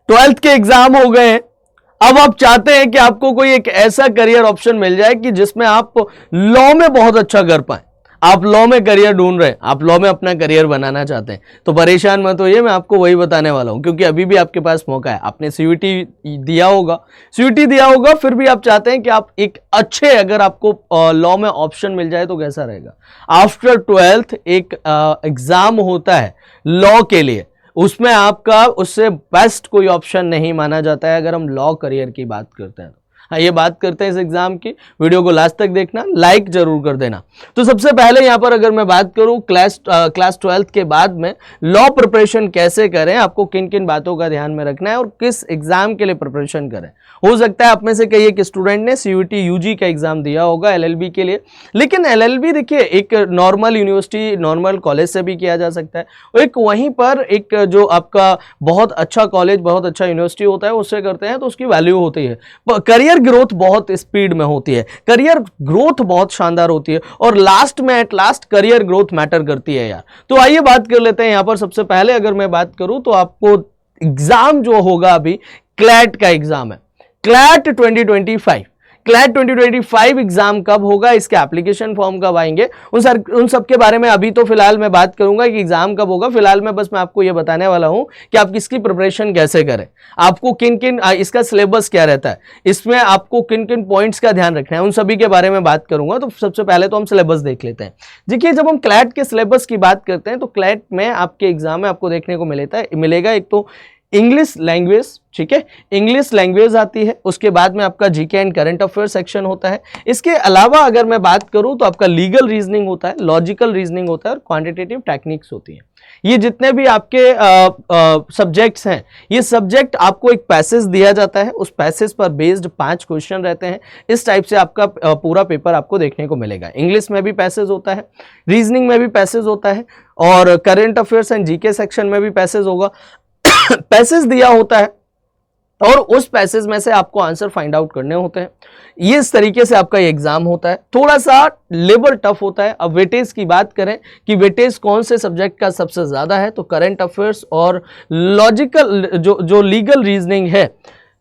Twelfth के exam हो गए हैं, अब आप चाहते हैं कि आपको कोई एक ऐसा करियर ऑप्शन मिल जाए कि जिसमें आप लॉ में बहुत अच्छा कर पाए। आप लॉ में करियर ढूंढ रहे हैं, आप लॉ में अपना करियर बनाना चाहते हैं, तो परेशान मत होइए, मैं आपको वही बताने वाला हूं, क्योंकि अभी भी आपके पास मौका है। आपने सीयूटी दिया होगा, फिर भी आप चाहते हैं कि आप एक अच्छे, अगर आपको लॉ में ऑप्शन मिल जाए तो कैसा रहेगा। आफ्टर ट्वेल्थ एक एग्जाम होता है लॉ के लिए, उसमें आपका उससे बेस्ट कोई ऑप्शन नहीं माना जाता है अगर हम लॉ करियर की बात करते हैं। हाँ, ये बात करते हैं इस एग्जाम की, वीडियो को लास्ट तक देखना, लाइक जरूर कर देना। तो सबसे पहले यहां पर अगर मैं बात करूं क्लास 12th के बाद में लॉ प्रिपरेशन कैसे करें, आपको किन किन बातों का ध्यान में रखना है और किस एग्जाम के लिए प्रिपरेशन करें। हो सकता है आप में से कई एक स्टूडेंट ने सीयूटी यूजी का एग्जाम दिया होगा एलएलबी के लिए, लेकिन एलएलबी देखिए एक नॉर्मल यूनिवर्सिटी, नॉर्मल कॉलेज से भी किया जा सकता है, एक वहीं पर एक जो आपका बहुत अच्छा कॉलेज, बहुत अच्छा यूनिवर्सिटी होता है उससे करते हैं तो उसकी वैल्यू होती है। करियर ग्रोथ बहुत स्पीड में होती है, करियर ग्रोथ बहुत शानदार होती है, और लास्ट में at last career growth matter करती है यार। तो आइए बात कर लेते हैं यहां पर। सबसे पहले अगर मैं बात करूं तो आपको एग्जाम जो होगा अभी क्लैट का एग्जाम है, क्लैट 2025। क्लैट 2025 एग्जाम कब होगा, इसके एप्लीकेशन फॉर्म कब आएंगे, उन सब के बारे में अभी तो फिलहाल मैं बात करूंगा कि एग्जाम कब होगा। फिलहाल मैं आपको ये बताने वाला हूं कि आप इसकी प्रिपरेशन कैसे करें, आपको किन किन, इसका सिलेबस क्या रहता है, इसमें आपको किन किन पॉइंट्स का ध्यान रखना है, उन सभी के बारे में बात करूंगा। तो सबसे पहले तो हम सिलेबस देख लेते हैं। देखिए, जब हम क्लैट के सिलेबस की बात करते हैं तो क्लैट में आपके एग्जाम में आपको देखने को मिलेगा एक तो इंग्लिश लैंग्वेज, ठीक है, इंग्लिश लैंग्वेज आती है, उसके बाद में आपका GK and current affair section होता है। इसके अलावा अगर मैं बात करूं तो आपका लीगल रीजनिंग होता है, लॉजिकल रीजनिंग होता है और क्वांटिटेटिव टेक्निक्स होती हैं। ये जितने भी आपके सब्जेक्ट्स हैं, ये सब्जेक्ट आपको एक पैसेज दिया जाता है, उस पैसेज पर बेस्ड 5 क्वेश्चन रहते हैं। इस टाइप से आपका पूरा पेपर आपको देखने को मिलेगा। इंग्लिश में भी पैसेज होता है, रीजनिंग में भी पैसेज होता है, और current affairs and GK section में भी पैसेज होगा। पैसेज दिया होता है और उस पैसेज में से आपको आंसर फाइंड आउट करने होते हैं। ये इस तरीके से आपका एग्जाम होता है। थोड़ा सा लेवल टफ होता है। अब वेटेज की बात करें कि वेटेज कौन से सब्जेक्ट का सबसे ज्यादा है, तो करंट अफेयर्स और लॉजिकल जो लीगल रीजनिंग है,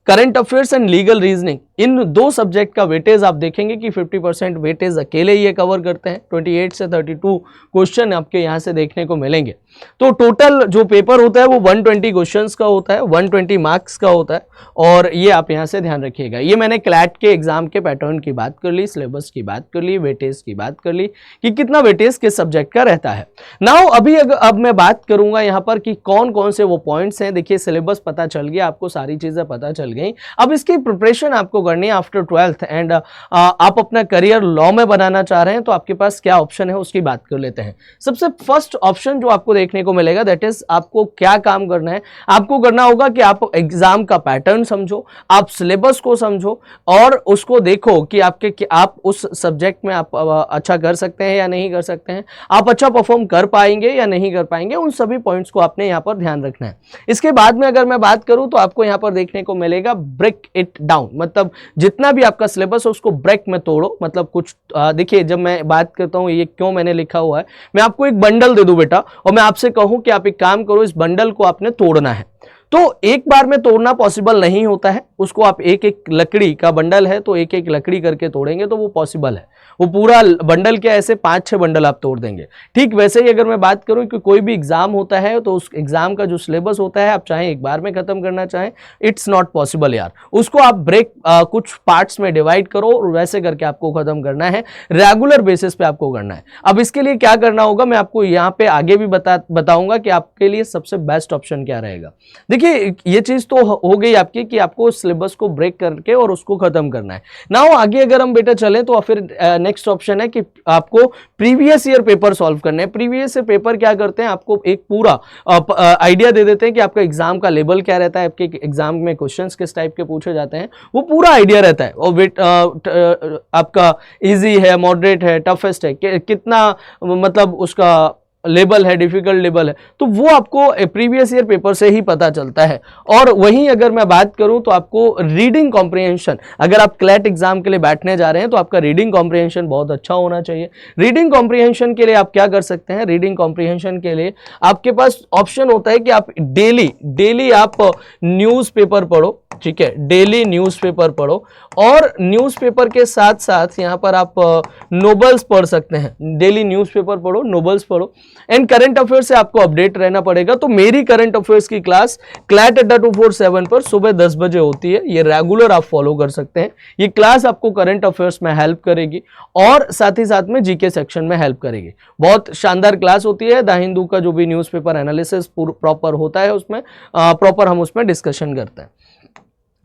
current affairs and legal reasoning, in 2 subject का वेटेज आप देखेंगे कि 50% वेटेज अकेले ये कवर करते हैं। 28 से 32 क्वेश्चन आपके यहाँ से देखने को मिलेंगे। तो टोटल जो पेपर होता है वो 120 क्वेश्चंस का होता है, 120 मार्क्स का होता है, और ये आप यहाँ से ध्यान रखिएगा। ये मैंने क्लैट के एग्जाम के पैटर्न की बात कर ली, सिलेबस की बात कर ली, वेटेज की बात कर ली कि कितना वेटेज किस सब्जेक्ट का रहता है। नाउ अब मैं बात करूंगा यहाँ पर कि कौन कौन से वो पॉइंट्स हैं। देखिए, सिलेबस पता चल गया आपको, सारी चीजें पता चल गई। अब इसकी प्रिपरेशन आपको करनी है आफ्टर 12th एंड आप अपना करियर लॉ में बनाना चाह रहे हैं तो आपके पास क्या ऑप्शन है उसकी बात कर लेते हैं। सबसे फर्स्ट ऑप्शन जो आपको देखने को मिलेगा, दैट इज आपको क्या काम करना है। आपको करना होगा कि आप एग्जाम का पैटर्न समझो, आप सिलेबस को समझो और उसको देखो कि आप उस सब्जेक्ट में आप अच्छा कर सकते हैं या नहीं कर सकते हैं, आप अच्छा परफॉर्म कर पाएंगे या नहीं कर पाएंगे। उन सभी पॉइंट्स को आपने यहाँ पर ध्यान रखना है। इसके बाद में अगर मैं बात करूं तो आपको यहाँ पर देखने को मिलेगा ब्रेक इट डाउन, मतलब जितना भी आपका सिलेबस है उसको ब्रेक में तोड़ो। मतलब कुछ देखिए, जब मैं बात करता हूं ये क्यों मैंने लिखा हुआ है, मैं आपको एक बंडल दे दूं बेटा और मैं आपसे कहूं कि आप एक काम करो, इस बंडल को आपने तोड़ना है, तो एक बार में तोड़ना पॉसिबल नहीं होता है। उसको आप एक एक लकड़ी का बंडल है तो एक एक लकड़ी करके तोड़ेंगे तो वो पॉसिबल है। वो पूरा बंडल क्या, ऐसे 5-6 बंडल आप तोड़ देंगे। ठीक वैसे ही अगर मैं बात करूं कि कोई भी एग्जाम होता है तो उस एग्जाम का जो सिलेबस होता है, आप चाहें एक बार में खत्म करना चाहें, इट्स नॉट पॉसिबल यार। उसको आप ब्रेक कुछ पार्ट्स में डिवाइड करो और वैसे करके आपको खत्म करना है, रेगुलर बेसिस पे आपको करना है। अब इसके लिए क्या करना होगा मैं आपको यहाँ पे आगे भी बताऊंगा कि आपके लिए सबसे बेस्ट ऑप्शन क्या रहेगा। देखिए, ये चीज तो हो गई आपकी कि आपको सिलेबस को ब्रेक करके और उसको खत्म करना है। नाउ आगे अगर हम बेटा चलें तो फिर नेक्स्ट ऑप्शन है कि आपको प्रीवियस ईयर पेपर सॉल्व करने हैं। प्रीवियस ईयर पेपर क्या करते हैं, आपको एक पूरा आइडिया दे देते हैं कि आपका एग्जाम का लेवल क्या रहता है, आपके एग्जाम में क्वेश्चंस किस टाइप के पूछे जाते हैं, वो पूरा आइडिया रहता है। और आपका इजी है, मॉडरेट है, टफेस्ट है, कितना मतलब उसका लेवल है, डिफिकल्ट लेवल है, तो वो आपको प्रीवियस ईयर पेपर से ही पता चलता है। और वहीं अगर मैं बात करूं तो आपको रीडिंग कॉम्प्रिहेंशन, अगर आप क्लैट एग्जाम के लिए बैठने जा रहे हैं तो आपका रीडिंग कॉम्प्रिहेंशन बहुत अच्छा होना चाहिए। रीडिंग कॉम्प्रिहेंशन के लिए आप क्या कर सकते हैं, रीडिंग कॉम्प्रिहेंशन के लिए आपके पास ऑप्शन होता है कि आप डेली आप न्यूज़पेपर पढ़ो, ठीक है, डेली न्यूज़पेपर पढ़ो, और न्यूज़पेपर के साथ साथ यहाँ पर आप नोबल्स पढ़ सकते हैं। डेली न्यूज़पेपर पढ़ो, नोबल्स पढ़ो, एंड करंट अफेयर से आपको अपडेट रहना पड़ेगा। तो मेरी करंट अफेयर्स की क्लास क्लैट अड्डा 247 पर सुबह 10 बजे होती है, ये रेगुलर आप फॉलो कर सकते हैं। ये क्लास आपको करंट अफेयर्स में हेल्प करेगी और साथ ही साथ में जीके सेक्शन में हेल्प करेगी। बहुत शानदार क्लास होती है। द हिंदू का जो भी न्यूज़पेपर एनालिसिस प्रॉपर होता है उसमें प्रॉपर हम उसमें डिस्कशन करते हैं।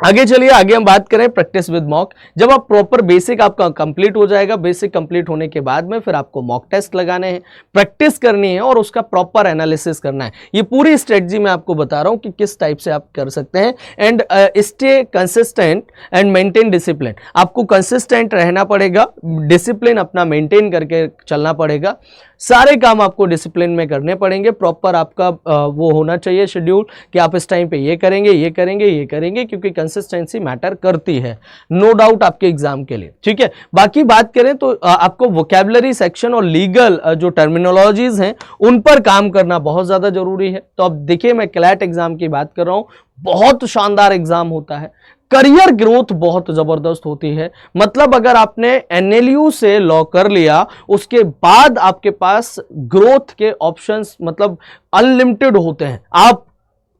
आगे चलिए, आगे हम बात करें प्रैक्टिस विद मॉक। जब आप प्रॉपर बेसिक आपका कंप्लीट हो जाएगा, बेसिक कंप्लीट होने के बाद में फिर आपको मॉक टेस्ट लगाने हैं, प्रैक्टिस करनी है और उसका प्रॉपर एनालिसिस करना है। ये पूरी स्ट्रेटजी मैं आपको बता रहा हूं कि किस टाइप से आप कर सकते हैं। And stay consistent and maintain discipline. आपको कंसिस्टेंट रहना पड़ेगा, डिसिप्लिन अपना मेंटेन करके चलना पड़ेगा। सारे काम आपको डिसिप्लिन में करने पड़ेंगे। प्रॉपर आपका वो होना चाहिए शेड्यूल कि आप इस टाइम पे ये करेंगे, ये करेंगे, ये करेंगे, क्योंकि कंसिस्टेंसी मैटर करती है, नो डाउट आपके एग्जाम के लिए, ठीक है। बाकी बात करें तो आपको वोकैबुलरी सेक्शन और लीगल जो टर्मिनोलॉजीज हैं उन पर काम करना बहुत ज्यादा जरूरी है। तो अब देखिए, मैं क्लैट एग्जाम की बात कर रहा हूं, बहुत शानदार एग्जाम होता है, करियर ग्रोथ बहुत जबरदस्त होती है। मतलब अगर आपने एनएलयू से लॉ कर लिया, उसके बाद आपके पास ग्रोथ के ऑप्शंस मतलब अनलिमिटेड होते हैं, आप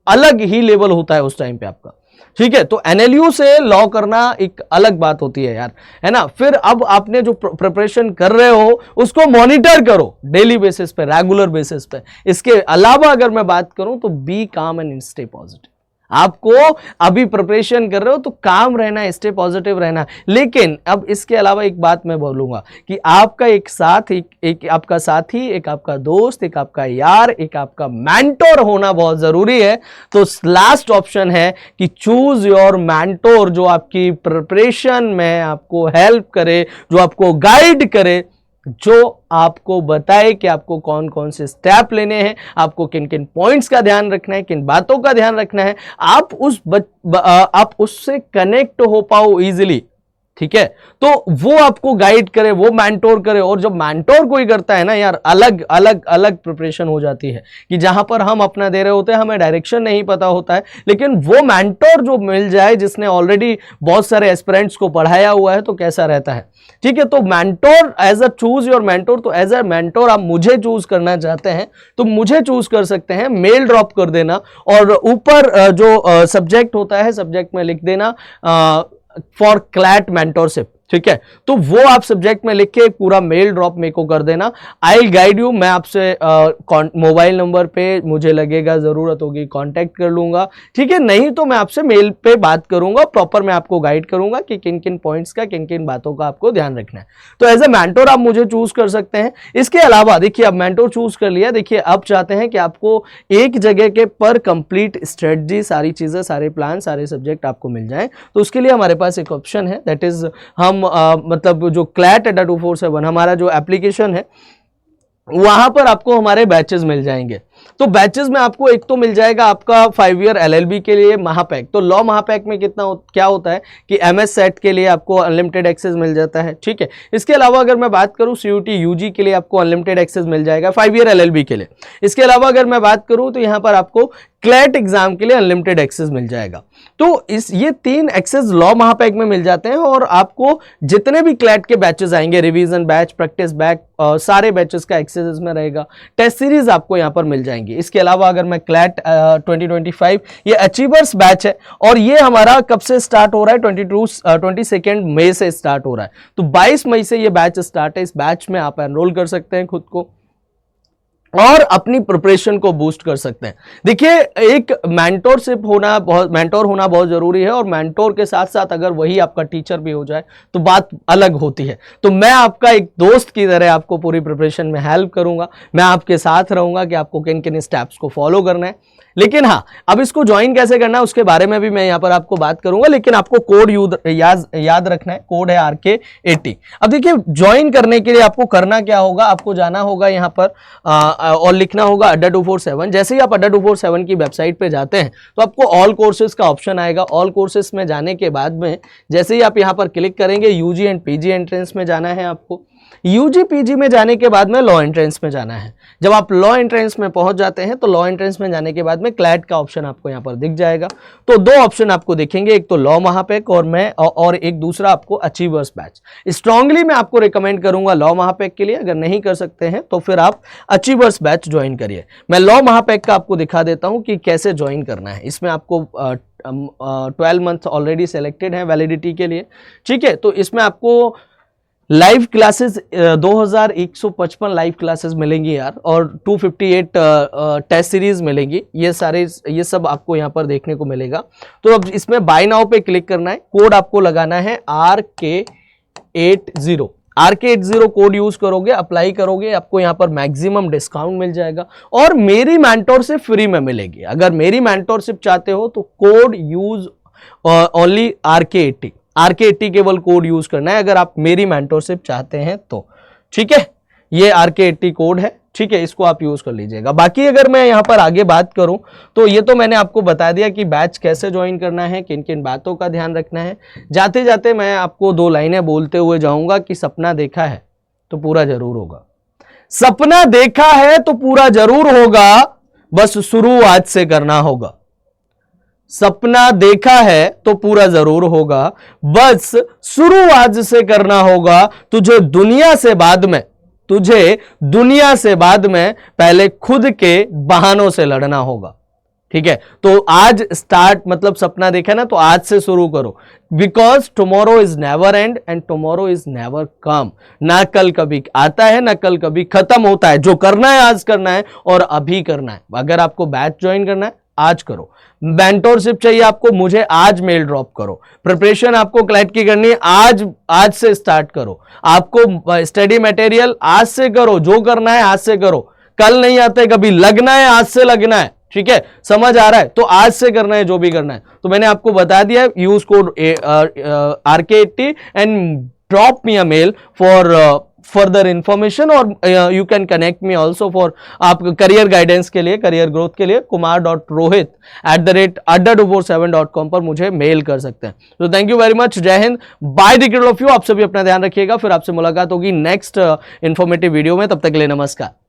अलग ही लेवल होता है उस टाइम पे आपका, ठीक है। तो एनएलयू से लॉ करना एक अलग बात होती है यार, है ना। फिर अब आपने जो प्रिपरेशन कर रहे हो उसको मॉनिटर करो डेली बेसिस पे, रेगुलर बेसिस पे। इसके अलावा अगर मैं बात करूं तो बी काम एंड स्टे पॉजिटिव। आपको अभी प्रिपरेशन कर रहे हो तो काम रहना है, स्टे पॉजिटिव रहना है। लेकिन अब इसके अलावा एक बात मैं बोलूंगा कि आपका एक साथ एक आपका साथी, एक आपका दोस्त, एक आपका यार, एक आपका मेंटोर होना बहुत जरूरी है। तो लास्ट ऑप्शन है कि चूज योर मेंटोर, जो आपकी प्रिपरेशन में आपको हेल्प करे, जो आपको गाइड करे, जो आपको बताए कि आपको कौन कौन से स्टेप लेने हैं, आपको किन किन पॉइंट्स का ध्यान रखना है, किन बातों का ध्यान रखना है, आप उससे कनेक्ट हो पाओ इजीली, ठीक है। तो वो आपको गाइड करे, वो मेंटोर करे। और जब मेंटोर कोई करता है ना यार, अलग अलग अलग प्रिपरेशन हो जाती है कि जहां पर हम अपना दे रहे होते हैं, हमें डायरेक्शन नहीं पता होता है, लेकिन वो मेंटोर जो मिल जाए जिसने ऑलरेडी बहुत सारे एस्पिरेंट्स को पढ़ाया हुआ है, तो कैसा रहता है, ठीक है। तो mentor as a choose your mentor, तो एज अ मेंटोर आप मुझे चूज करना चाहते हैं तो मुझे चूज कर सकते हैं, मेल ड्रॉप कर देना और ऊपर जो सब्जेक्ट होता है सब्जेक्ट में लिख देना फॉर क्लैट मेंटोरशिप, ठीक है। तो वो आप सब्जेक्ट में लिख के पूरा मेल ड्रॉप मेरे को कर देना। I will guide you. मैं आपसे मोबाइल नंबर पे मुझे लगेगा जरूरत होगी कांटेक्ट कर लूंगा, ठीक है। नहीं तो मैं आपसे मेल पे बात करूंगा, प्रॉपर मैं आपको गाइड करूंगा कि किन किन पॉइंट्स का, किन किन बातों का आपको ध्यान रखना है। तो एज ए मेंटोर आप मुझे चूज कर सकते हैं। इसके अलावा देखिए, अब मेंटोर चूज कर लिया, देखिए अब चाहते हैं कि आपको एक जगह के पर कंप्लीट स्ट्रेटजी, सारी चीजें, सारे प्लान, सारे सब्जेक्ट आपको मिल जाए। तो उसके लिए हमारे पास एक ऑप्शन है, दैट इज हम मतलब जो क्लैट अड्डा 247 हमारा जो एप्लीकेशन है, वहां पर आपको हमारे बैचेस मिल जाएंगे। तो बैचेस में आपको एक तो मिल जाएगा आपका 5 ईयर एलएलबी के लिए महापैक। तो लॉ महापैक में क्या होता है कि एमएस सेट के लिए आपको अनलिमिटेड एक्सेस मिल जाता है, ठीक है। इसके अलावा अगर मैं बात करूं सीयूटी यूजी के लिए आपको अनलिमिटेड एक्सेस मिल जाएगा 5 ईयर एलएलबी के लिए। इसके अलावा अगर मैं बात करूं तो यहां पर आपको क्लैट एग्जाम के लिए अनलिमिटेड एक्सेस मिल जाएगा। तो ये 3 एक्सेस लॉ महापैक में मिल जाते हैं और आपको जितने भी क्लैट के बैचेस आएंगे, रिवीजन बैच, प्रैक्टिस बैच, सारे बैचेस का एक्सेस इसमें रहेगा। टेस्ट सीरीज आपको यहां पर मिल जाएंगी। इसके अलावा अगर मैं क्लैट 2025 ये अचीवर्स बैच है और ये हमारा कब से स्टार्ट हो रहा है, 22 मई से स्टार्ट हो रहा है। तो 22 मई से ये बैच स्टार्ट है। इस बैच में आप एनरोल कर सकते हैं खुद को और अपनी प्रिपरेशन को बूस्ट कर सकते हैं। देखिए, एक मेंटोर होना बहुत जरूरी है और मेंटोर के साथ साथ अगर वही आपका टीचर भी हो जाए तो बात अलग होती है। तो मैं आपका एक दोस्त की तरह आपको पूरी प्रिपरेशन में हेल्प करूंगा, मैं आपके साथ रहूंगा कि आपको किन किन स्टेप्स को फॉलो करना है। लेकिन हाँ, अब इसको ज्वाइन कैसे करना है उसके बारे में भी मैं यहां पर आपको बात करूंगा, लेकिन आपको कोड याद रखना है। कोड है RK80। अब देखिए, ज्वाइन करने के लिए आपको करना क्या होगा, आपको जाना होगा यहां पर और लिखना होगा अड्डा 247। जैसे ही आप अड्डा 247 की वेबसाइट पे जाते हैं तो आपको ऑल कोर्सेज का ऑप्शन आएगा। ऑल कोर्सेज में जाने के बाद में जैसे ही आप यहाँ पर क्लिक करेंगे यूजी एंड पीजी एंट्रेंस में जाना है आपको। यूजी पीजी में जाने के बाद में लॉ एंट्रेंस में जाना है। जब आप लॉ एंट्रेंस में पहुंच जाते हैं तो लॉ एंट्रेंस में जाने के बाद में क्लैट का ऑप्शन आपको यहाँ पर दिख जाएगा। तो दो ऑप्शन आपको दिखेंगे, एक तो लॉ महापैक और एक दूसरा आपको अचीवर्स बैच। स्ट्रांगली मैं आपको रिकमेंड करूंगा लॉ महापैक के लिए। अगर नहीं कर सकते हैं तो फिर आप अचीवर्स बैच ज्वाइन करिए। मैं लॉ महापैक का आपको दिखा देता हूं कि कैसे ज्वाइन करना है। इसमें आपको 12 मंथ ऑलरेडी सेलेक्टेड है वैलिडिटी के लिए, ठीक है। तो इसमें आपको लाइव क्लासेस 2155 लाइव क्लासेस मिलेंगी यार, और 258 टेस्ट सीरीज मिलेंगी। ये सब आपको यहाँ पर देखने को मिलेगा। तो अब इसमें बाय नाउ पे क्लिक करना है, कोड आपको लगाना है RK80। RK80 कोड यूज करोगे, अप्लाई करोगे, आपको यहाँ पर मैक्सिमम डिस्काउंट मिल जाएगा और मेरी मेंटोरशिप फ्री में मिलेगी। अगर मेरी मेंटोरशिप चाहते हो तो code use only RK80। RK80 केवल कोड यूज करना है अगर आप मेरी मेंटोरशिप चाहते हैं तो, ठीक है। ये RK80 कोड है, ठीक है, इसको आप यूज कर लीजिएगा। बाकी अगर मैं यहाँ पर आगे बात करूं तो ये तो मैंने आपको बता दिया कि बैच कैसे ज्वाइन करना है, किन किन बातों का ध्यान रखना है। जाते जाते मैं आपको 2 लाइनें बोलते हुए जाऊंगा कि सपना देखा है तो पूरा जरूर होगा। सपना देखा है तो पूरा जरूर होगा, बस शुरू आज से करना होगा। सपना देखा है तो पूरा जरूर होगा, बस शुरू आज से करना होगा। तुझे दुनिया से बाद में पहले खुद के बहानों से लड़ना होगा, ठीक है। तो आज स्टार्ट, मतलब सपना देखा ना तो आज से शुरू करो। Because tomorrow is never and and tomorrow is never come. ना कल कभी आता है ना कल कभी खत्म होता है। जो करना है आज करना है और अभी करना है। अगर आपको बैच ज्वाइन करना है आज करो। मेंटोरशिप चाहिए आपको, मुझे आज मेल ड्रॉप करो। प्रिपरेशन आपको क्लैट की करनी है आज से स्टार्ट करो। आपको स्टडी मटेरियल आज से करो, जो करना है आज से करो। कल नहीं आते कभी, लगना है आज से लगना है, ठीक है। समझ आ रहा है तो आज से करना है जो भी करना है। तो मैंने आपको बता दिया, use code RK80 and drop me a mail for further information, और you can connect me also for आप करियर गाइडेंस के लिए, करियर ग्रोथ के लिए kumar.rohit@adda247.com पर मुझे मेल कर सकते हैं। तो थैंक यू वेरी मच, जय Hind, by the grade of you. आप सभी अपना ध्यान रखिएगा। फिर आपसे मुलाकात होगी नेक्स्ट इंफॉर्मेटिव वीडियो में। तब तक के लिए नमस्कार।